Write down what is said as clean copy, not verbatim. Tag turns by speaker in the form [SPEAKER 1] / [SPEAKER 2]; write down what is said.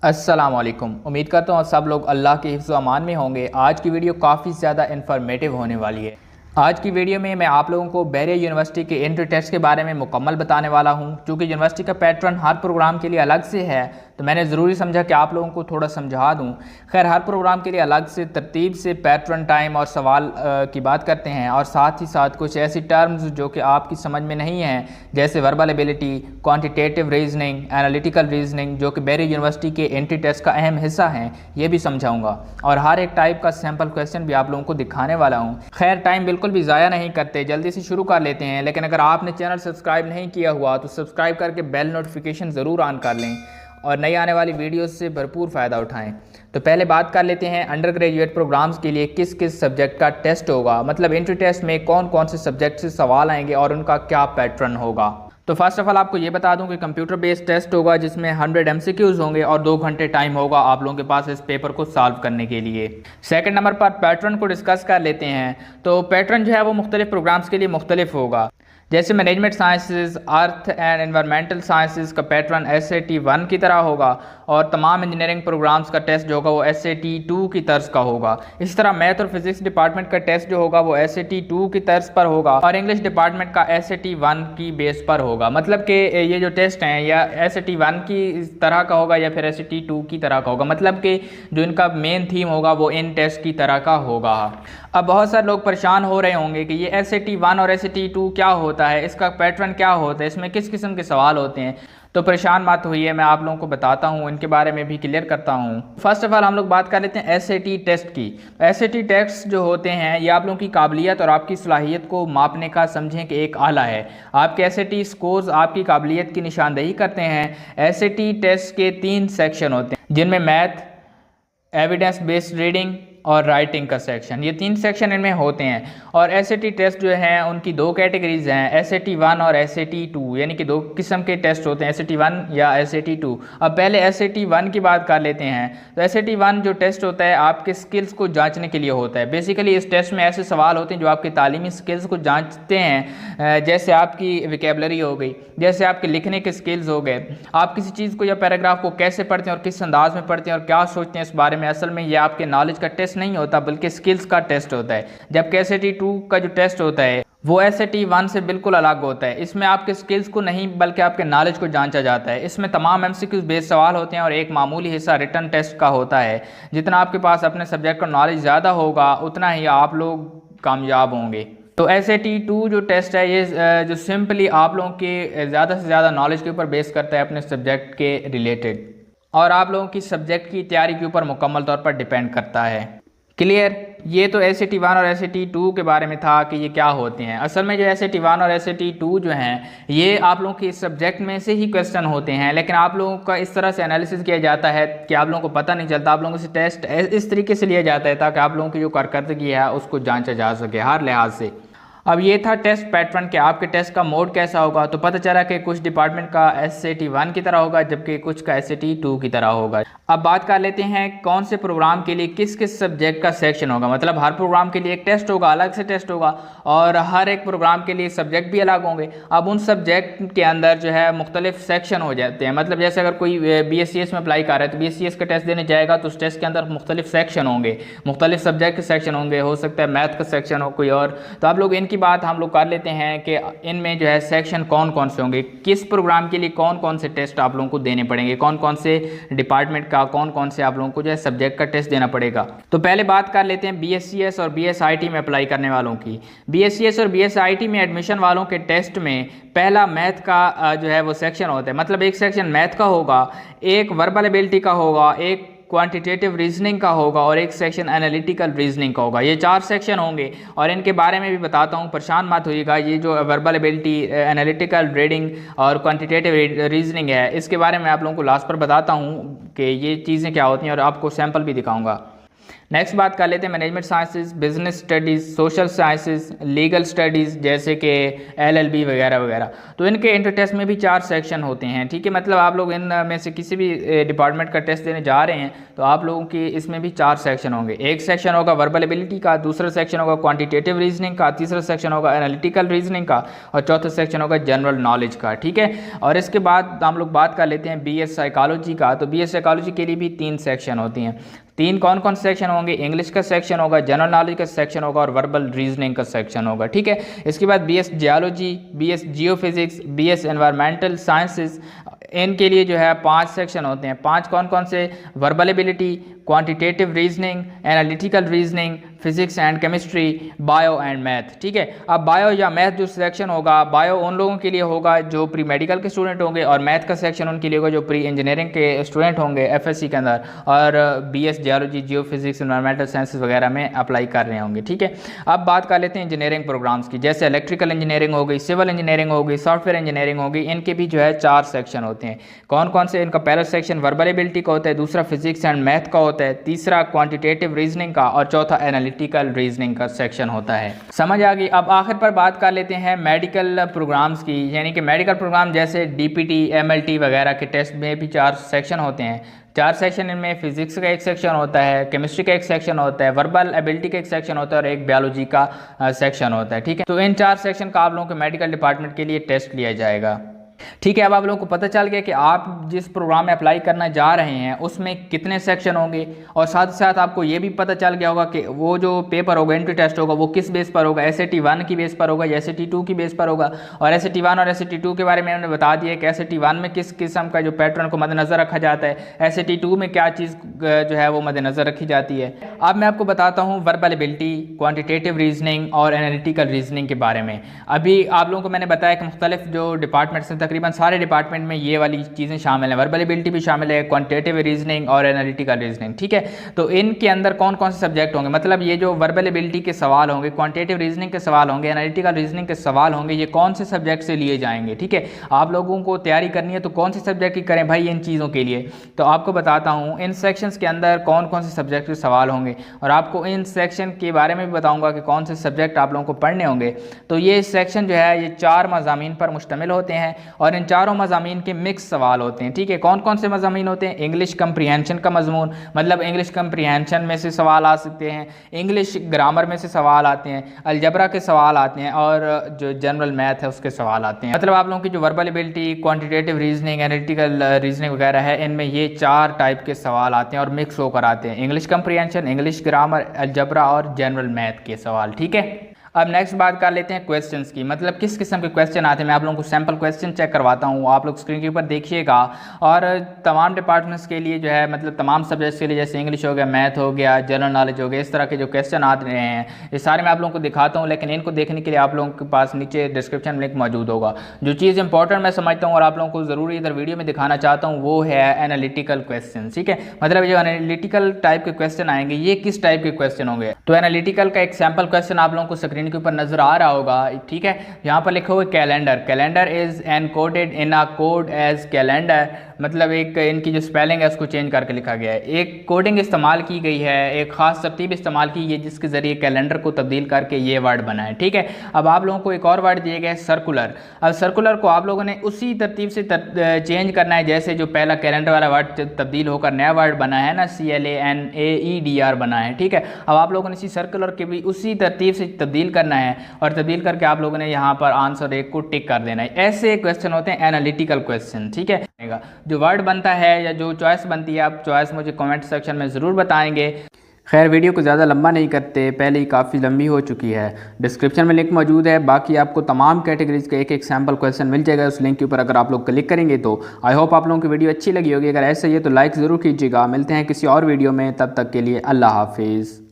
[SPEAKER 1] अस्सलामुअलैकुम। उम्मीद करता हूँ सब लोग अल्लाह के हिफ्ज़ व अमान में होंगे। आज की वीडियो काफ़ी ज़्यादा इन्फॉर्मेटिव होने वाली है। आज की वीडियो में मैं आप लोगों को बैरियर यूनिवर्सिटी के एंट्री टेस्ट के बारे में मुकम्मल बताने वाला हूँ। क्योंकि यूनिवर्सिटी का पैटर्न हर प्रोग्राम के लिए अलग से है, तो मैंने ज़रूरी समझा कि आप लोगों को थोड़ा समझा दूँ। खैर, हर प्रोग्राम के लिए अलग से तरतीब से पैटर्न, टाइम और सवाल की बात करते हैं, और साथ ही साथ कुछ ऐसी टर्म्स जो कि आपकी समझ में नहीं हैं, जैसे verbal ability, quantitative reasoning, analytical reasoning, जो कि बैरियर यूनिवर्सिटी के एंट्री टेस्ट का अहम हिस्सा हैं, ये भी समझाऊंगा। और हर एक टाइप का सैम्पल क्वेश्चन भी आप लोगों को दिखाने वाला हूँ। खैर, टाइम बिल्कुल भी ज़ाया नहीं करते, जल्दी से शुरू कर लेते हैं। लेकिन अगर आपने चैनल सब्सक्राइब नहीं किया हुआ तो सब्सक्राइब करके बेल नोटिफिकेशन ज़रूर ऑन कर लें और नई आने वाली वीडियोस से भरपूर फ़ायदा उठाएं। तो पहले बात कर लेते हैं अंडर ग्रेजुएट प्रोग्राम्स के लिए किस किस सब्जेक्ट का टेस्ट होगा, मतलब एंट्री टेस्ट में कौन कौन से सब्जेक्ट से सवाल आएंगे और उनका क्या पैटर्न होगा। तो फर्स्ट ऑफ ऑल आपको ये बता दूं कि कंप्यूटर बेस्ड टेस्ट होगा, जिसमें 100 MCQs होंगे और 2 घंटे टाइम होगा आप लोगों के पास इस पेपर को सॉल्व करने के लिए। सेकंड नंबर पर पैटर्न को डिस्कस कर लेते हैं। तो पैटर्न जो है वो मुख्तलिफ प्रोग्राम्स के लिए मुख्तलिफ होगा। जैसे management sciences, earth and environmental sciences का पैटर्न SAT 1 की तरह होगा, और तमाम इंजीनियरिंग प्रोग्राम्स का टेस्ट जो होगा वो SAT 2 की तर्ज का होगा। इस तरह मैथ और फिजिक्स डिपार्टमेंट का टेस्ट जो होगा वो SAT 2 की तर्ज पर होगा, और इंग्लिश डिपार्टमेंट का SAT 1 की बेस पर होगा। मतलब कि ये जो टेस्ट हैं या SAT 1 की तरह का होगा या फिर SAT 2 की तरह का होगा, मतलब कि जो इनका मेन थीम होगा वो इन टेस्ट की तरह का होगा। अब बहुत सारे लोग परेशान हो रहे होंगे कि ये SAT 1 और SAT 2 क्या होता है, इसका पैटर्न क्या होता है, इसमें किस किस्म के सवाल होते हैं। तो परेशान मत होइए, मैं आप लोगों को बताता हूँ, इनके बारे में भी क्लियर करता हूँ। फर्स्ट ऑफ ऑल हम लोग बात कर लेते हैं SAT टेस्ट की। SAT टेस्ट जो होते हैं ये आप लोगों की काबिलियत और आपकी सलाहियत को मापने का समझें कि एक आला है। आपके SAT स्कोर्स आपकी काबिलियत की निशानदेही करते हैं। SAT टेस्ट के 3 सेक्शन होते हैं, जिनमें मैथ, एविडेंस बेस्ड रीडिंग और राइटिंग का सेक्शन, ये 3 सेक्शन इनमें होते हैं। और SAT टेस्ट जो हैं उनकी 2 कैटेगरीज हैं, SAT 1 और SAT 2, यानी कि 2 किस्म के टेस्ट होते हैं, SAT 1 या SAT 2। अब पहले SAT 1 की बात कर लेते हैं। तो SAT 1 जो टेस्ट होता है आपके स्किल्स को जांचने के लिए होता है। बेसिकली इस टेस्ट में ऐसे सवाल होते हैं जो आपके तालीमी स्किल्स को जांचते हैं, जैसे आपकी विकेबलरी हो गई, जैसे आपके लिखने के स्किल्स हो गए, आप किसी चीज़ को या पैराग्राफ को कैसे पढ़ते हैं और किस अंदाज में पढ़ते हैं और क्या सोचते हैं इस बारे में। असल में यह आपके नॉलेज का टेस्ट नहीं होता बल्कि स्किल्स का टेस्ट होता है। जबकि SAT 2 का जो टेस्ट होता है वो SAT 1 से बिल्कुल अलग होता है। इसमें आपके स्किल्स को नहीं बल्कि आपके नॉलेज को जांचा जाता है। इसमें तमाम MCQs बेस्ड सवाल होते हैं और एक मामूली हिस्सा रिटन टेस्ट का होता है। जितना आपके पास अपने सब्जेक्ट का नॉलेज ज़्यादा होगा उतना ही आप लोग कामयाब होंगे। तो SAT 2 जो टेस्ट है ये जो सिंपली आप लोगों के ज़्यादा से ज़्यादा नॉलेज के ऊपर बेस करता है अपने सब्जेक्ट के रिलेटेड, और आप लोगों की सब्जेक्ट की तैयारी के ऊपर मुकम्मल तौर पर डिपेंड करता है। क्लियर? ये तो SAT 1 और SAT 2 के बारे में था कि ये क्या होते हैं। असल में जो SAT 1 और SAT 2 जो हैं ये आप लोगों के सब्जेक्ट में से ही क्वेश्चन होते हैं, लेकिन आप लोगों का इस तरह से एनालिसिस किया जाता है कि आप लोगों को पता नहीं चलता। आप लोगों से टेस्ट इस तरीके से लिया जाता है ताकि आप लोगों की जो कारकर्दगी है उसको जांचा जा सके हर लिहाज से। अब ये था टेस्ट पैटर्न के आपके टेस्ट का मोड कैसा होगा। तो पता चला कि कुछ डिपार्टमेंट का SAT 1 की तरह होगा जबकि कुछ का SAT 2 की तरह होगा। अब बात कर लेते हैं कौन से प्रोग्राम के लिए किस किस सब्जेक्ट का सेक्शन होगा। मतलब हर प्रोग्राम के लिए एक टेस्ट होगा, अलग से टेस्ट होगा, और हर एक प्रोग्राम के लिए सब्जेक्ट भी अलग होंगे। अब उन सब्जेक्ट के अंदर जो है मुख्तलिफ सेक्शन हो जाते हैं। मतलब जैसे अगर कोई BScs में अप्लाई कर रहा है तो BScs का टेस्ट देने जाएगा तो उस टेस्ट के अंदर मुख्तलिफ सेक्शन होंगे, मुख्तलिफ सब्जेक्ट के सेक्शन होंगे, हो सकता है मैथ का सेक्शन हो कोई और। तो आप लोग इनकी बात हम लोग कर लेते हैं कि इनमें जो है सेक्शन कौन कौन से होंगे, किस प्रोग्राम के लिए कौन कौन से टेस्ट आप लोगों को देने पड़ेंगे, कौन कौन से डिपार्टमेंट का कौन कौन से आप लोगों को जो है सब्जेक्ट का टेस्ट देना पड़ेगा। तो पहले बात कर लेते हैं BScs और BSIT में अप्लाई करने वालों की। BScs और BSIT में एडमिशन वालों के टेस्ट में पहला मैथ का जो है वो सेक्शन होता है। मतलब एक सेक्शन मैथ का होगा, एक वर्बल एबिलिटी का होगा, एक क्वांटिटेटिव रीजनिंग का होगा और एक सेक्शन एनालिटिकल रीजनिंग का होगा। ये 4 सेक्शन होंगे और इनके बारे में भी बताता हूँ, परेशान मत होइएगा। ये जो वर्बल एबिलिटी, एनालिटिकल रीडिंग और क्वांटिटेटिव रीजनिंग है इसके बारे में आप लोगों को लास्ट पर बताता हूँ कि ये चीज़ें क्या होती हैं और आपको सैम्पल भी दिखाऊँगा। नेक्स्ट बात कर लेते हैं management sciences, business studies, social sciences, legal studies जैसे कि LLB वगैरह वगैरह। तो इनके इंटर टेस्ट में भी 4 सेक्शन होते हैं, ठीक है। मतलब आप लोग इन में से किसी भी डिपार्टमेंट का टेस्ट देने जा रहे हैं तो आप लोगों के इसमें भी 4 सेक्शन होंगे। एक सेक्शन होगा वर्बल एबिलिटी का, दूसरा सेक्शन होगा क्वान्टिटेटिव रीजनिंग का, तीसरा सेक्शन होगा एनालिटिकल रीजनिंग का और चौथा सेक्शन होगा जनरल नॉलेज का, ठीक है। और इसके बाद हम लोग बात कर लेते हैं BS साइकोलॉजी का। तो BS साइकोलॉजी के लिए भी 3 सेक्शन होती हैं। 3 कौन कौन से सेक्शन होंगे? इंग्लिश का सेक्शन होगा, जनरल नॉलेज का सेक्शन होगा और वर्बल रीजनिंग का सेक्शन होगा, ठीक है। इसके बाद BS geology, BS geophysics, BS environmental sciences, इनके लिए जो है 5 सेक्शन होते हैं। 5 कौन कौन से? Verbal ability, quantitative reasoning, analytical reasoning, physics and chemistry, bio and math, ठीक है। अब बायो या मैथ जो सिलेक्शन होगा, बायो उन लोगों के लिए होगा जो प्री मेडिकल के स्टूडेंट होंगे और मैथ का सेक्शन उनके लिए होगा जो प्री इंजीनियरिंग के स्टूडेंट होंगे FSC के अंदर और BS जियोलॉजी, जियो फिजिक्स, एनवायरमेंटल साइंसेस वगैरह में अप्लाई कर रहे होंगे, ठीक है। अब बात कर लेते हैं इंजीनियरिंग प्रोग्राम्स की, जैसे इलेक्ट्रिकल इंजीनियरिंग हो गई, सिविल इंजीनियरिंग हो गई, सॉफ्टवेयर इंजीनियरिंग हो गई। इनके भी जो है 4 सेक्शन होते हैं। कौन कौन से? इनका पहला सेक्शन वर्बल एबिलिटी का होता है, दूसरा फिजिक्स एंड मैथ का होता है, तीसरा क्वांटिटेटिव रीजनिंग का और चौथा एनालिटिकल रीजनिंग का सेक्शन होता है। समझ आ गई। अब आखिर पर बात कर लेते हैं मेडिकल प्रोग्राम्स की, यानी कि मेडिकल प्रोग्राम जैसे DPT, MLT वगैरह के टेस्ट में भी 4 सेक्शन होते हैं। 4 सेक्शन इनमें फिजिक्स का एक सेक्शन होता है, केमिस्ट्री का एक सेक्शन होता है, वर्बल एबिलिटी का एक सेक्शन होता है और एक बायोलॉजी का सेक्शन होता है, ठीक है। तो इन 4 सेक्शन का आप लोगों के मेडिकल डिपार्टमेंट के लिए टेस्ट लिया जाएगा, ठीक है। अब आप लोगों को पता चल गया कि आप जिस प्रोग्राम में अप्लाई करना जा रहे हैं उसमें कितने सेक्शन होंगे और साथ ही साथ आपको ये भी पता चल गया होगा कि वो जो पेपर होगा, एंट्री टेस्ट होगा, वो किस बेस पर होगा, SAT 1 की बेस पर होगा या SAT 2 की बेस पर होगा। और SAT 1 और SAT 2 के बारे में हमने बता दिया कि SAT 1 में किस किस्म का जो पैटर्न को मद्देनजर रखा जाता है, SAT 2 में क्या चीज़ जो है वो मद्देनजर रखी जाती है। अब मैं आपको बताता हूँ वर्बल एबिलिटी, क्वान्टिटेटिव रीजनिंग और एनालिटिकल रीजनिंग के बारे में। अभी आप लोगों को मैंने बताया कि मुख्तलिफ जो डिपार्टमेंट्स हैं, तकरीबन सारे डिपार्टमेंट में ये वाली चीज़ें शामिल हैं, वर्बल एबिलिटी भी शामिल है, क्वांटिटेटिव रीजनिंग और एनालिटिकल रीजनिंग, ठीक है। तो इनके अंदर कौन कौन से सब्जेक्ट होंगे? मतलब ये जो वर्बल एबिलिटी के सवाल होंगे, क्वांटिटेटिव रीजनिंग के सवाल होंगे, एनालिटिकल रीजनिंग के सवाल होंगे, ये कौन से सब्जेक्ट से लिए जाएंगे, ठीक है। आप लोगों को तैयारी करनी है तो कौन से सब्जेक्ट की करें भाई इन चीज़ों के लिए? तो आपको बताता हूँ इन सेक्शंस के अंदर कौन कौन से सब्जेक्ट के सवाल होंगे और आपको इन सेक्शन के बारे में भी बताऊँगा कि कौन से सब्जेक्ट आप लोगों को पढ़ने होंगे। तो ये सेक्शन जो है ये 4 मज़ामीन पर मुश्तमिल होते हैं और इन चारों मज़ामीन के मिक्स सवाल होते हैं, ठीक है। कौन कौन से मज़ामीन होते हैं? इंग्लिश कंप्रीहेंशन का मजमून, मतलब इंग्लिश कंप्रीहेंशन में से सवाल आ सकते हैं, इंग्लिश ग्रामर में से सवाल आते हैं, अलजबरा के सवाल आते हैं और जो जनरल मैथ है उसके सवाल आते हैं। मतलब आप लोगों की जो verbal ability, quantitative reasoning, analytical reasoning वगैरह है, इनमें ये 4 टाइप के सवाल आते हैं और मिक्स होकर आते हैं, English comprehension, English grammar, algebra और जनरल मैथ के सवाल, ठीक है। अब नेक्स्ट बात कर लेते हैं क्वेश्चंस की, मतलब किस किस्म के क्वेश्चन आते हैं। मैं आप लोगों को सैम्पल क्वेश्चन चेक करवाता हूँ, आप लोग स्क्रीन के ऊपर देखिएगा। और तमाम डिपार्टमेंट्स के लिए जो है, मतलब तमाम सब्जेक्ट्स के लिए, जैसे इंग्लिश हो गया, मैथ हो गया, जनरल नॉलेज हो गया, इस तरह के जो क्वेश्चन आ रहे हैं ये सारे मैं आप लोगों को दिखाता हूँ। लेकिन इनको देखने के लिए आप लोगों के पास नीचे डिस्क्रिप्शन में लिंक मौजूद होगा। जो चीज़ इंपॉर्टेंट मैं समझता हूँ और आप लोगों को ज़रूरी इधर वीडियो में दिखाना चाहता हूँ वो है एनालिटिकल क्वेश्चन, ठीक है। मतलब जो एनालिटिकल टाइप के क्वेश्चन आएंगे ये किस टाइप के क्वेश्चन होंगे? तो एनालिटिकल का एक सैम्पल क्वेश्चन आप लोगों को स्क्रीन के ऊपर नजर आ रहा होगा, ठीक है। यहाँ पर लिखा हुआ है calendar, calendar is encoded in a code as calendar, मतलब एक इनकी जो स्पेलिंग है उसको चेंज करके लिखा गया है। एक कोडिंग इस्तेमाल की गई है, एक खास तरतीब इस्तेमाल की है जिसके जरिए कैलेंडर को तब्दील करके ये वर्ड बना है, ठीक है। अब आप लोगों को एक और वर्ड दिए गए सर्कुलर। अब सर्कुलर को आप लोगों ने उसी तरतीब से चेंज करना है जैसे जो पहला कैलेंडर वाला वर्ड तब्दील होकर नया वर्ड बना है ना, CLANAEDR बना है, ठीक है। अब आप लोगों ने इसी सर्कुलर के भी उसी तरतीब से तब्दील करना है और तब्दील करके आप लोगों ने यहाँ पर आंसर 1 को टिक कर देना है। ऐसे क्वेश्चन होते हैं एनालिटिकल क्वेश्चन, ठीक है। जो वर्ड बनता है या जो चॉइस बनती है, आप चॉइस मुझे कमेंट सेक्शन में ज़रूर बताएंगे। खैर वीडियो को ज़्यादा लंबा नहीं करते, पहले ही काफ़ी लंबी हो चुकी है। डिस्क्रिप्शन में लिंक मौजूद है, बाकी आपको तमाम कैटेगरीज के एक सैम्पल क्वेश्चन मिल जाएगा उस लिंक के ऊपर अगर आप लोग क्लिक करेंगे तो। आई होप आप लोगों की वीडियो अच्छी लगी होगी, अगर ऐसा ही है तो लाइक ज़रूर कीजिएगा। मिलते हैं किसी और वीडियो में, तब तक के लिए अल्लाह हाफिज़।